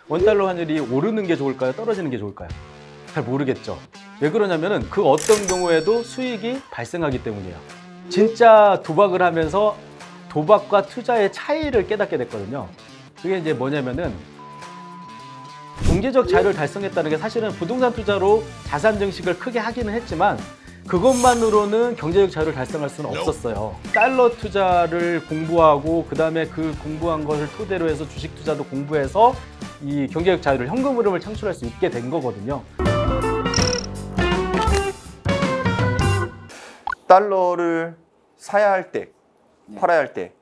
원달러 환율이 오르는 게 좋을까요? 떨어지는 게 좋을까요? 잘 모르겠죠. 왜 그러냐면은 그 어떤 경우에도 수익이 발생하기 때문이에요. 진짜 도박을 하면서 도박과 투자의 차이를 깨닫게 됐거든요. 그게 이제 뭐냐면은 경제적 자유를 달성했다는 게 사실은 부동산 투자로 자산 증식을 크게 하기는 했지만 그것만으로는 경제적 자유를 달성할 수는 없었어요. 달러 투자를 공부하고 그다음에 그 공부한 것을 토대로 해서 주식 투자도 공부해서 이 경제적 자유를 현금 흐름을 창출할 수 있게 된 거거든요. 달러를 사야 할 때, 팔아야 할 때,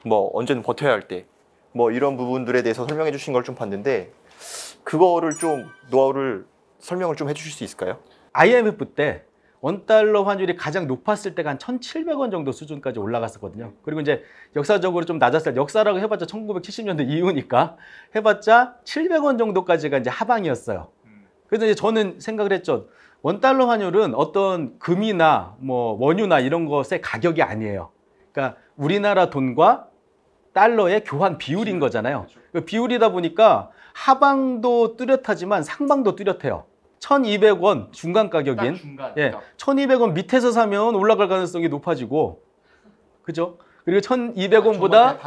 뭐 언제는 버텨야 할 때, 뭐 이런 부분들에 대해서 설명해 주신 걸 좀 봤는데 그거를 좀 노하우를 설명을 좀 해주실 수 있을까요? IMF 때 원달러 환율이 가장 높았을 때가 한 1,700원 정도 수준까지 올라갔었거든요. 그리고 이제 역사적으로 좀 낮았을 때, 역사라고 해봤자 1970년대 이후니까 해봤자 700원 정도까지가 이제 하방이었어요. 그래서 이제 저는 생각을 했죠. 원달러 환율은 어떤 금이나 뭐 원유나 이런 것의 가격이 아니에요. 그러니까 우리나라 돈과 달러의 교환 비율인 거잖아요. 그 비율이다 보니까 하방도 뚜렷하지만 상방도 뚜렷해요. 1,200원 중간 가격인, 예, 1,200원 밑에서 사면 올라갈 가능성이 높아지고, 그죠? 그리고 1,200원보다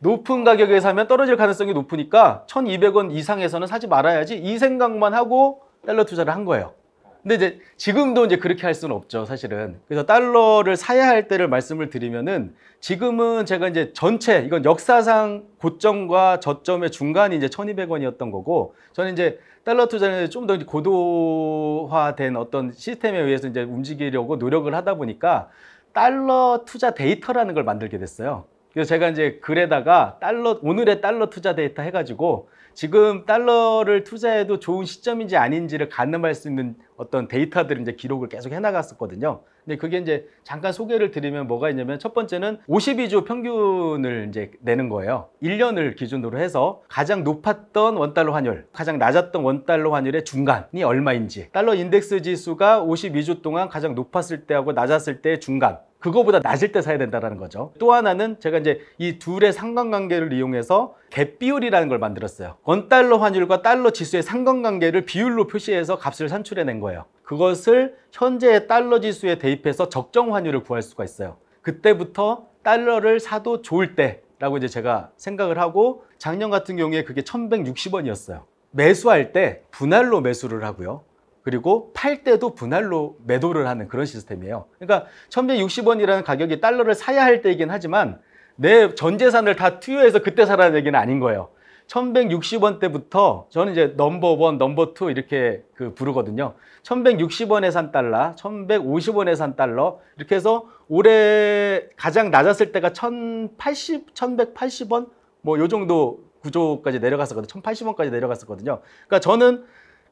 높은 가격에 사면 떨어질 가능성이 높으니까 1,200원 이상에서는 사지 말아야지 이 생각만 하고 달러 투자를 한 거예요. 근데 이제 지금도 이제 그렇게 할 수는 없죠, 사실은. 그래서 달러를 사야 할 때를 말씀을 드리면은 지금은 제가 이제 전체 이건 역사상 고점과 저점의 중간이 이제 1,200원이었던 거고, 저는 이제 달러 투자는 좀 더 고도화된 어떤 시스템에 의해서 이제 움직이려고 노력을 하다 보니까 달러 투자 데이터라는 걸 만들게 됐어요. 그래서 제가 이제 글에다가 오늘의 달러 투자 데이터 해가지고 지금 달러를 투자해도 좋은 시점인지 아닌지를 가늠할 수 있는 어떤 데이터들을 이제 기록을 계속 해나갔었거든요. 근데 그게 이제 잠깐 소개를 드리면 뭐가 있냐면 첫 번째는 52주 평균을 이제 내는 거예요. 1년을 기준으로 해서 가장 높았던 원달러 환율, 가장 낮았던 원달러 환율의 중간이 얼마인지, 달러 인덱스 지수가 52주 동안 가장 높았을 때하고 낮았을 때의 중간, 그거보다 낮을 때 사야 된다는 거죠. 또 하나는 제가 이제 이 둘의 상관관계를 이용해서 갭 비율이라는 걸 만들었어요. 원달러 환율과 달러 지수의 상관관계를 비율로 표시해서 값을 산출해낸 거예요. 그것을 현재의 달러 지수에 대입해서 적정 환율을 구할 수가 있어요. 그때부터 달러를 사도 좋을 때라고 이제 제가 생각을 하고, 작년 같은 경우에 그게 1,160원이었어요. 매수할 때 분할로 매수를 하고요. 그리고 팔 때도 분할로 매도를 하는 그런 시스템이에요. 그러니까 1,160원이라는 가격이 달러를 사야 할 때이긴 하지만 내 전 재산을 다 투여해서 그때 사라는 얘기는 아닌 거예요. 1,160원 때부터 저는 이제 넘버 1, 넘버 2 이렇게 부르거든요. 1,160원에 산 달러, 1,150원에 산 달러, 이렇게 해서 올해 가장 낮았을 때가 1,180원? 뭐 요 정도 구조까지 내려갔었거든요. 1,080원까지 내려갔었거든요. 그러니까 저는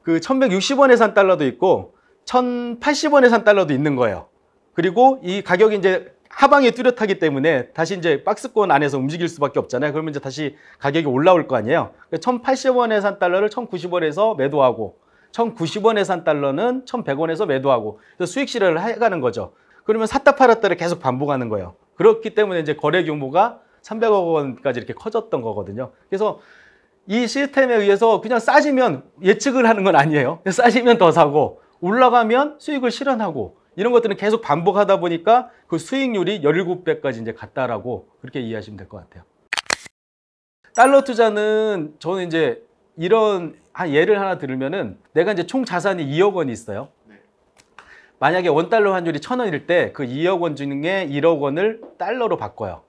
그 1,160원에 산 달러도 있고 1,080원에 산 달러도 있는 거예요. 그리고 이 가격이 이제 하방이 뚜렷하기 때문에 다시 이제 박스권 안에서 움직일 수밖에 없잖아요. 그러면 이제 다시 가격이 올라올 거 아니에요. 1,080원에 산 달러를 1,090원에서 매도하고 1,090원에 산 달러는 1,100원에서 매도하고, 그래서 수익 실현을 해가는 거죠. 그러면 샀다 팔았다를 계속 반복하는 거예요. 그렇기 때문에 이제 거래 규모가 300억 원까지 이렇게 커졌던 거거든요. 그래서 이 시스템에 의해서 그냥 싸지면 예측을 하는 건 아니에요. 싸지면 더 사고 올라가면 수익을 실현하고, 이런 것들은 계속 반복하다 보니까 그 수익률이 17배까지 이제 갔다라고 그렇게 이해하시면 될 것 같아요. 달러 투자는 저는 이제 이런 예를 하나 들으면은, 내가 이제 총 자산이 2억 원이 있어요. 만약에 원달러 환율이 1,000원일 때 그 2억 원 중에 1억 원을 달러로 바꿔요.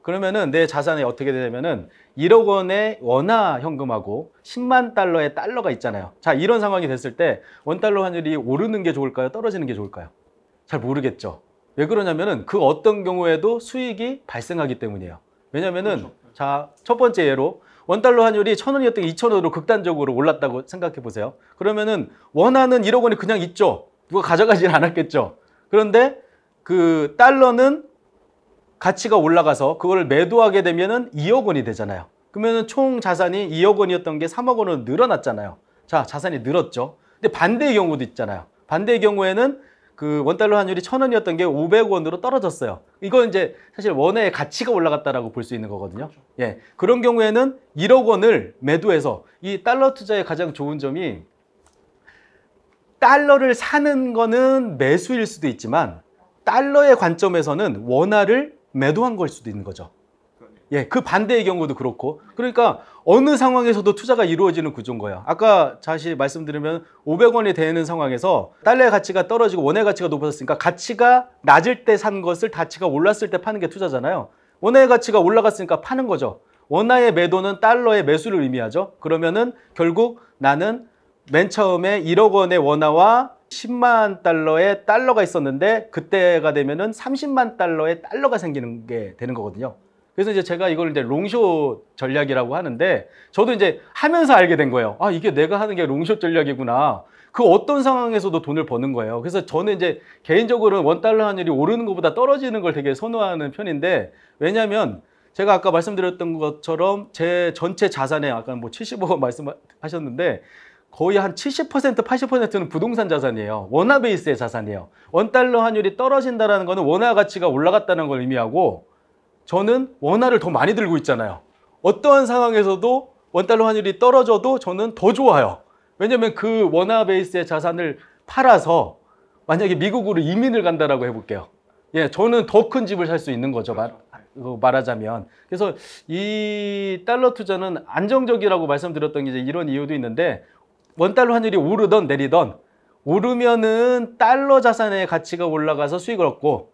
그러면은 내 자산이 어떻게 되냐면은 1억 원의 원화 현금하고 10만 달러의 달러가 있잖아요. 자, 이런 상황이 됐을 때 원달러 환율이 오르는 게 좋을까요? 떨어지는 게 좋을까요? 잘 모르겠죠. 왜 그러냐면은 그 어떤 경우에도 수익이 발생하기 때문이에요. 왜냐면은 그렇죠. 자, 첫 번째 예로 원달러 환율이 1,000원이었던 게 2,000원으로 극단적으로 올랐다고 생각해 보세요. 그러면은 원화는 1억 원이 그냥 있죠. 누가 가져가진 않았겠죠. 그런데 그 달러는 가치가 올라가서 그걸 매도하게 되면은 2억 원이 되잖아요. 그러면은 총 자산이 2억 원이었던 게 3억 원으로 늘어났잖아요. 자, 자산이 늘었죠. 근데 반대의 경우도 있잖아요. 반대의 경우에는 그 원달러 환율이 1,000원이었던 게 500원으로 떨어졌어요. 이건 이제 사실 원화의 가치가 올라갔다라고 볼 수 있는 거거든요. 그렇죠. 예, 그런 경우에는 1억 원을 매도해서 이 달러 투자의 가장 좋은 점이 달러를 사는 거는 매수일 수도 있지만 달러의 관점에서는 원화를 매도한 걸 수도 있는 거죠. 예, 그 반대의 경우도 그렇고. 그러니까 어느 상황에서도 투자가 이루어지는 구조인 거예요. 아까 다시 말씀드리면 500원이 되는 상황에서 달러의 가치가 떨어지고 원화의 가치가 높아졌으니까 가치가 낮을 때 산 것을 가치가 올랐을 때 파는 게 투자잖아요. 원화의 가치가 올라갔으니까 파는 거죠. 원화의 매도는 달러의 매수를 의미하죠. 그러면은 결국 나는 맨 처음에 1억 원의 원화와 10만 달러의 달러가 있었는데 그때가 되면은 30만 달러의 달러가 생기는 게 되는 거거든요. 그래서 이제 제가 이걸 이제 롱숏 전략이라고 하는데 저도 이제 하면서 알게 된 거예요. 아, 이게 내가 하는 게 롱숏 전략이구나. 그 어떤 상황에서도 돈을 버는 거예요. 그래서 저는 이제 개인적으로는 원달러 환율이 오르는 것보다 떨어지는 걸 되게 선호하는 편인데 왜냐하면 제가 아까 말씀드렸던 것처럼 제 전체 자산에 아까 뭐 70억 원 말씀하셨는데 거의 한 70%, 80%는 부동산 자산이에요. 원화 베이스의 자산이에요. 원달러 환율이 떨어진다는 거는 원화 가치가 올라갔다는 걸 의미하고 저는 원화를 더 많이 들고 있잖아요. 어떠한 상황에서도 원달러 환율이 떨어져도 저는 더 좋아요. 왜냐하면 그 원화 베이스의 자산을 팔아서 만약에 미국으로 이민을 간다라고 해볼게요. 예, 저는 더 큰 집을 살 수 있는 거죠. 말하자면. 그래서 이 달러 투자는 안정적이라고 말씀드렸던 게 이제 이런 이유도 있는데 원달러 환율이 오르던 내리던 오르면은 달러 자산의 가치가 올라가서 수익을 얻고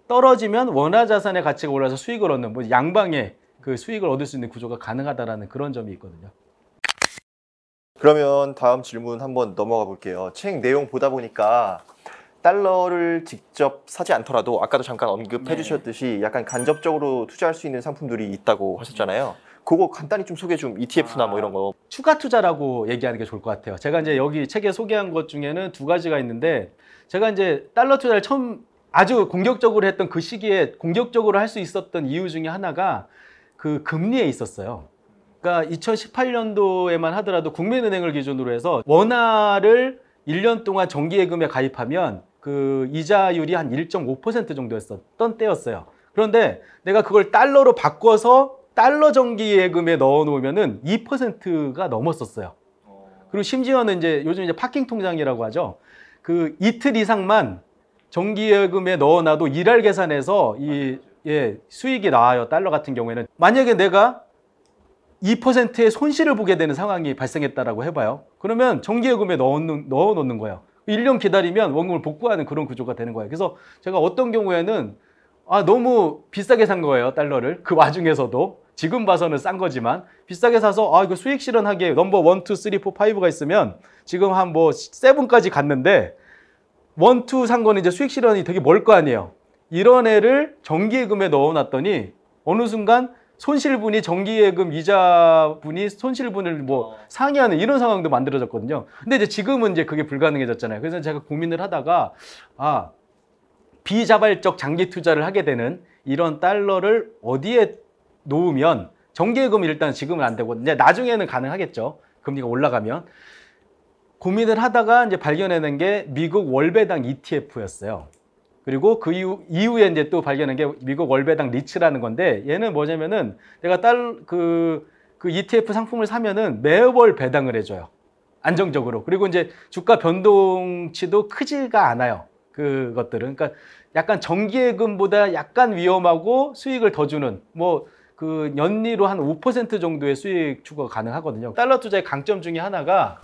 떨어지면 원화 자산의 가치가 올라서 수익을 얻는 뭐 양방의 그 수익을 얻을 수 있는 구조가 가능하다라는 그런 점이 있거든요. 그러면 다음 질문 한번 넘어가 볼게요. 책 내용 보다 보니까 달러를 직접 사지 않더라도 아까도 잠깐 언급해 주셨듯이 약간 간접적으로 투자할 수 있는 상품들이 있다고 하셨잖아요. 그거 간단히 좀 소개 좀 ETF나 뭐 이런 거. 추가 투자라고 얘기하는 게 좋을 것 같아요. 제가 이제 여기 책에 소개한 것 중에는 두 가지가 있는데 제가 이제 달러 투자를 처음 아주 공격적으로 했던 그 시기에 공격적으로 할 수 있었던 이유 중에 하나가 그 금리에 있었어요. 그러니까 2018년도에만 하더라도 국민은행을 기준으로 해서 원화를 1년 동안 정기예금에 가입하면 그 이자율이 한 1.5% 정도였었던 때였어요. 그런데 내가 그걸 달러로 바꿔서 달러 정기예금에 넣어 놓으면은 2%가 넘었었어요. 그리고 심지어는 이제 요즘 이제 파킹 통장이라고 하죠. 그 이틀 이상만 정기예금에 넣어놔도 일할 계산해서 수익이 나와요. 달러 같은 경우에는. 만약에 내가 2%의 손실을 보게 되는 상황이 발생했다라고 해봐요. 그러면 정기예금에 넣어 놓는 거예요. 1년 기다리면 원금을 복구하는 그런 구조가 되는 거예요. 그래서 제가 어떤 경우에는 너무 비싸게 산 거예요. 달러를. 그 와중에서도. 지금 봐서는 싼 거지만 비싸게 사서 이거 수익 실현하기에 넘버 1, 2, 3, 4, 5가 있으면 지금 한 뭐 7까지 갔는데 1, 2 산 거는 이제 수익 실현이 되게 멀 거 아니에요. 이런 애를 정기예금에 넣어놨더니 어느 순간 손실분이 정기예금 이자분이 손실분을 뭐 상회하는 이런 상황도 만들어졌거든요. 근데 이제 지금은 이제 그게 불가능해졌잖아요. 그래서 제가 고민을 하다가 비자발적 장기 투자를 하게 되는 이런 달러를 어디에 놓으면 정기예금이 일단 지금은 안 되고 이제 나중에는 가능하겠죠. 금리가 올라가면. 고민을 하다가 이제 발견해낸 게 미국 월배당 ETF였어요. 그리고 그 이후에 이제 또 발견한 게 미국 월배당 리츠라는 건데 얘는 뭐냐면은 내가 그 ETF 상품을 사면은 매월 배당을 해줘요. 안정적으로. 그리고 이제 주가 변동치도 크지가 않아요. 그것들은. 그러니까 약간 정기예금보다 약간 위험하고 수익을 더 주는 뭐 그 연리로 한 5% 정도의 수익 추구가 가능하거든요. 달러 투자의 강점 중에 하나가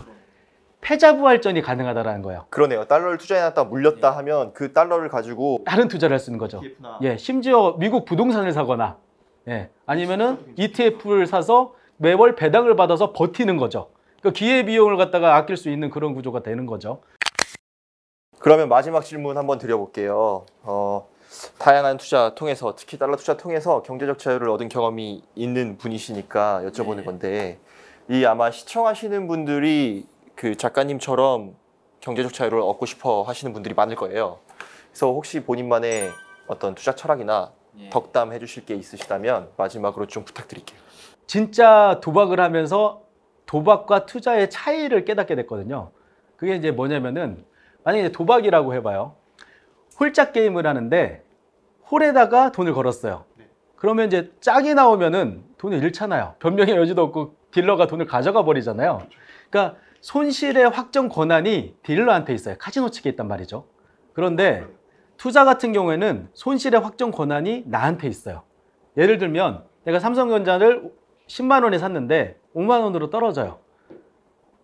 패자 부활전이 가능하다라는 거예요. 그러네요. 달러를 투자해놨다가 물렸다 하면 그 달러를 가지고 다른 투자를 할 수 있는 거죠. 예, 심지어 미국 부동산을 사거나 아니면은 ETF를 사서 매월 배당을 받아서 버티는 거죠. 그러니까 기회비용을 갖다가 아낄 수 있는 그런 구조가 되는 거죠. 그러면 마지막 질문 한번 드려볼게요. 다양한 투자 통해서 특히 달러 투자 통해서 경제적 자유를 얻은 경험이 있는 분이시니까 여쭤보는 건데 이 아마 시청하시는 분들이 그 작가님처럼 경제적 자유를 얻고 싶어 하시는 분들이 많을 거예요. 그래서 혹시 본인만의 어떤 투자 철학이나 덕담 해주실 게 있으시다면 마지막으로 좀 부탁드릴게요. 진짜 도박을 하면서 도박과 투자의 차이를 깨닫게 됐거든요. 그게 이제 뭐냐면은 만약에 도박이라고 해봐요. 홀짝 게임을 하는데 홀에다가 돈을 걸었어요. 그러면 이제 짝이 나오면은 돈을 잃잖아요. 변명의 여지도 없고 딜러가 돈을 가져가 버리잖아요. 그러니까 손실의 확정 권한이 딜러한테 있어요. 카지노 측에 있단 말이죠. 그런데 투자 같은 경우에는 손실의 확정 권한이 나한테 있어요. 예를 들면 내가 삼성전자를 10만 원에 샀는데 5만 원으로 떨어져요.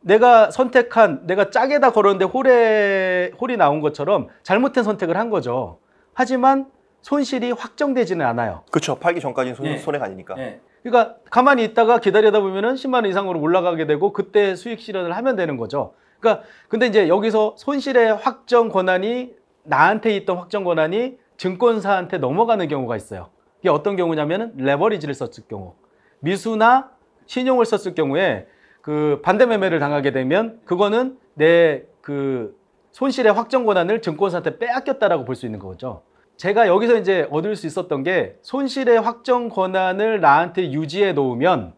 내가 짝에다 걸었는데 홀이 나온 것처럼 잘못된 선택을 한 거죠. 하지만 손실이 확정되지는 않아요. 그렇죠. 팔기 전까지는 손해가 아니니까. 그러니까 가만히 있다가 기다리다 보면은 10만 원 이상으로 올라가게 되고 그때 수익 실현을 하면 되는 거죠. 그러니까 근데 이제 여기서 손실의 확정 권한이 나한테 있던 확정 권한이 증권사한테 넘어가는 경우가 있어요. 이게 어떤 경우냐면은 레버리지를 썼을 경우, 미수나 신용을 썼을 경우에 그 반대 매매를 당하게 되면 그거는 내 그 손실의 확정 권한을 증권사한테 빼앗겼다라고 볼 수 있는 거죠. 제가 여기서 이제 얻을 수 있었던 게 손실의 확정 권한을 나한테 유지해 놓으면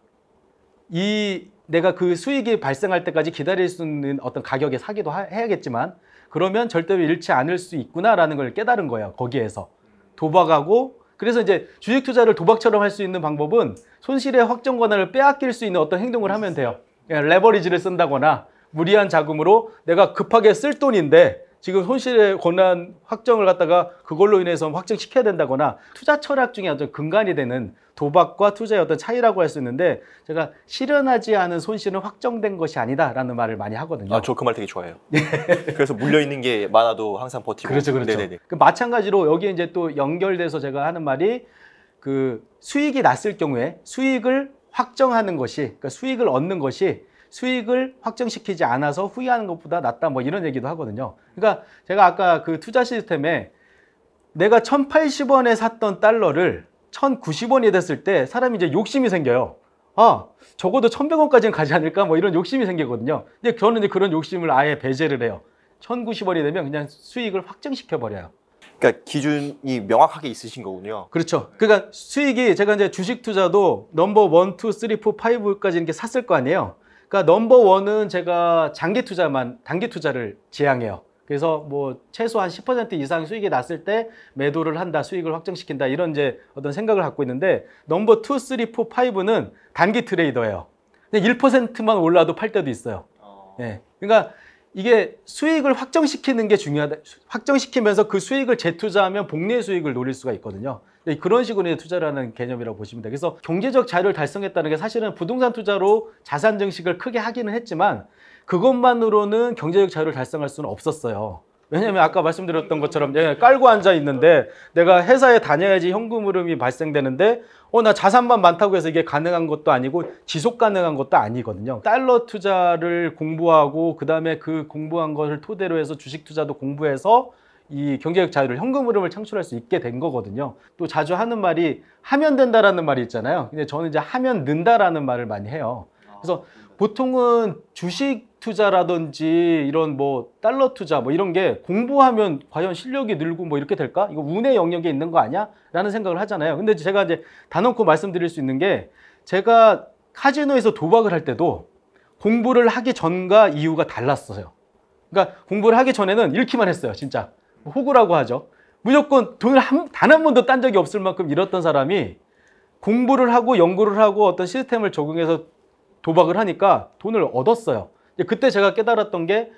내가 그 수익이 발생할 때까지 기다릴 수 있는 어떤 가격에 사기도 해야겠지만 그러면 절대로 잃지 않을 수 있구나라는 걸 깨달은 거예요. 거기에서 도박하고 그래서 이제 주식 투자를 도박처럼 할 수 있는 방법은 손실의 확정 권한을 빼앗길 수 있는 어떤 행동을 하면 돼요. 레버리지를 쓴다거나 무리한 자금으로 내가 급하게 쓸 돈인데 지금 손실의 권한 확정을 갖다가 그걸로 인해서 확정시켜야 된다거나 투자 철학 중에 어떤 근간이 되는 도박과 투자의 어떤 차이라고 할 수 있는데 제가 실현하지 않은 손실은 확정된 것이 아니다라는 말을 많이 하거든요. 아, 저 그 말 되게 좋아해요. 그래서 물려있는 게 많아도 항상 버티고. 그렇죠. 네네네. 그 마찬가지로 여기에 이제 또 연결돼서 제가 하는 말이 그 수익이 났을 경우에 수익을 확정하는 것이, 그러니까 수익을 얻는 것이 수익을 확정시키지 않아서 후회하는 것보다 낫다 뭐 이런 얘기도 하거든요. 그러니까 제가 아까 그 투자 시스템에 내가 1080원에 샀던 달러를 1090원이 됐을 때 사람이 이제 욕심이 생겨요. 아, 적어도 1100원까지는 가지 않을까 뭐 이런 욕심이 생기거든요. 근데 저는 이제 그런 욕심을 아예 배제를 해요. 1090원이 되면 그냥 수익을 확정시켜 버려요. 그러니까 기준이 명확하게 있으신 거군요. 그렇죠. 그러니까 수익이 제가 이제 주식 투자도 넘버 1, 2, 3, 4, 5까지 이렇게 샀을 거 아니에요. 그러니까 넘버 1은 제가 단기 투자를 지향해요. 그래서 뭐 최소한 10% 이상 수익이 났을 때 매도를 한다, 수익을 확정시킨다 이런 이제 어떤 생각을 갖고 있는데 넘버 2, 3, 4, 5는 단기 트레이더예요. 근데 1%만 올라도 팔 때도 있어요. 예. 그러니까 이게 수익을 확정시키는 게 중요하다. 확정시키면서 그 수익을 재투자하면 복리 수익을 노릴 수가 있거든요. 그런 식으로 투자를 하는 개념이라고 보시면 돼요. 그래서 경제적 자유를 달성했다는 게 사실은 부동산 투자로 자산 증식을 크게 하기는 했지만 그것만으로는 경제적 자유를 달성할 수는 없었어요. 왜냐하면 아까 말씀드렸던 것처럼 깔고 앉아 있는데 내가 회사에 다녀야지 현금 흐름이 발생되는데 나 자산만 많다고 해서 이게 가능한 것도 아니고 지속 가능한 것도 아니거든요. 달러 투자를 공부하고 그다음에 그 공부한 것을 토대로 해서 주식 투자도 공부해서 이 경제적 자유를 현금 흐름을 창출할 수 있게 된 거거든요. 또 자주 하는 말이 하면 된다라는 말이 있잖아요. 근데 저는 이제 하면 는다라는 말을 많이 해요. 그래서 보통은 주식 투자라든지 이런 뭐 달러 투자 뭐 이런 게 공부하면 과연 실력이 늘고 뭐 이렇게 될까? 이거 운의 영역에 있는 거 아니야? 라는 생각을 하잖아요. 근데 제가 이제 단언코 말씀드릴 수 있는 게 제가 카지노에서 도박을 할 때도 공부를 하기 전과 이후가 달랐어요. 그러니까 공부를 하기 전에는 잃기만 했어요. 진짜. 호구라고 하죠. 무조건 돈을 단 한 번도 딴 적이 없을 만큼 잃었던 사람이 공부를 하고 연구를 하고 어떤 시스템을 적용해서 도박을 하니까 돈을 얻었어요. 그때 제가 깨달았던 게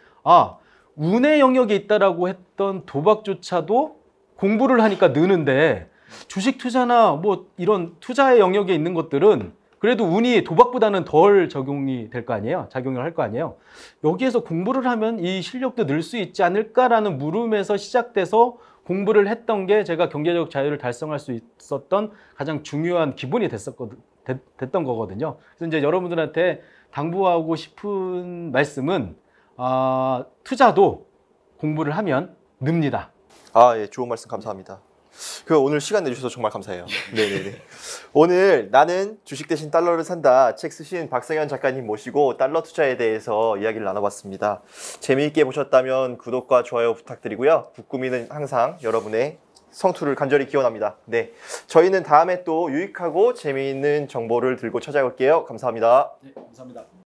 운의 영역에 있다라고 했던 도박조차도 공부를 하니까 느는데 주식 투자나 뭐 이런 투자의 영역에 있는 것들은 그래도 운이 도박보다는 덜 적용이 될 거 아니에요. 작용을 할 거 아니에요. 여기에서 공부를 하면 이 실력도 늘 수 있지 않을까라는 물음에서 시작돼서 공부를 했던 게 제가 경제적 자유를 달성할 수 있었던 가장 중요한 기본이 됐던 거거든요. 그래서 이제 여러분들한테 당부하고 싶은 말씀은 투자도 공부를 하면 늡니다. 예, 좋은 말씀 감사합니다. 오늘 시간 내주셔서 정말 감사해요. 네네네. 오늘 나는 주식 대신 달러를 산다 책 쓰신 박성현 작가님 모시고 달러 투자에 대해서 이야기를 나눠봤습니다. 재미있게 보셨다면 구독과 좋아요 부탁드리고요. 북구미는 항상 여러분의 성투를 간절히 기원합니다. 네, 저희는 다음에 또 유익하고 재미있는 정보를 들고 찾아올게요. 감사합니다. 네, 감사합니다.